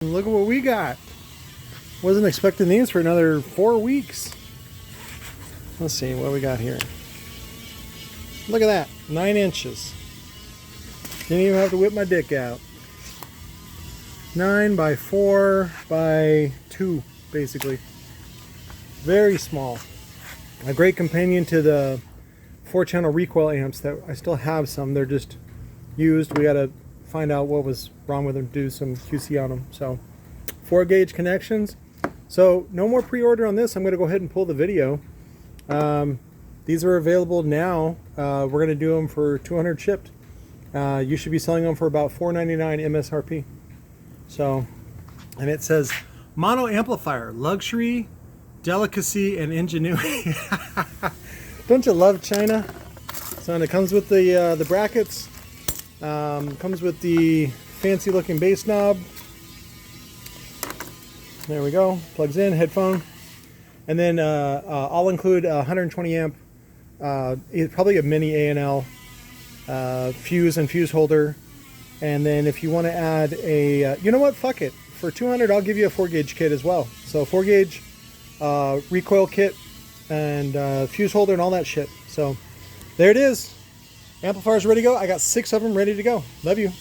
Look at what we got. Wasn't expecting these for another 4 weeks. Let's see what we got here. Look at that, 9 inches. Didn't even have to whip my dick out. 9 by 4 by 2, basically. Very small. A great companion to the 4-channel Recoil amps that I still have some. They're just used. We gotta find out what was wrong with them, do some QC on them. So 4-gauge connections. So no more pre-order on this. I'm gonna go ahead and pull the video. These are available now. We're gonna do them for 200 shipped. You should be selling them for about $4.99 MSRP. So, and it says mono amplifier, luxury, delicacy, and ingenuity. Don't you love China? So, and it comes with the brackets. Comes with the fancy looking bass knob. There we go. Plugs in, headphone, and then I'll include a 120 amp, probably a mini A&L fuse and fuse holder. And then if you want to add a, you know what? Fuck it. For 200, I'll give you a 4-gauge kit as well. So 4-gauge recoil kit and fuse holder and all that shit. So there it is. Amplifier's ready to go. I got 6 of them ready to go. Love you.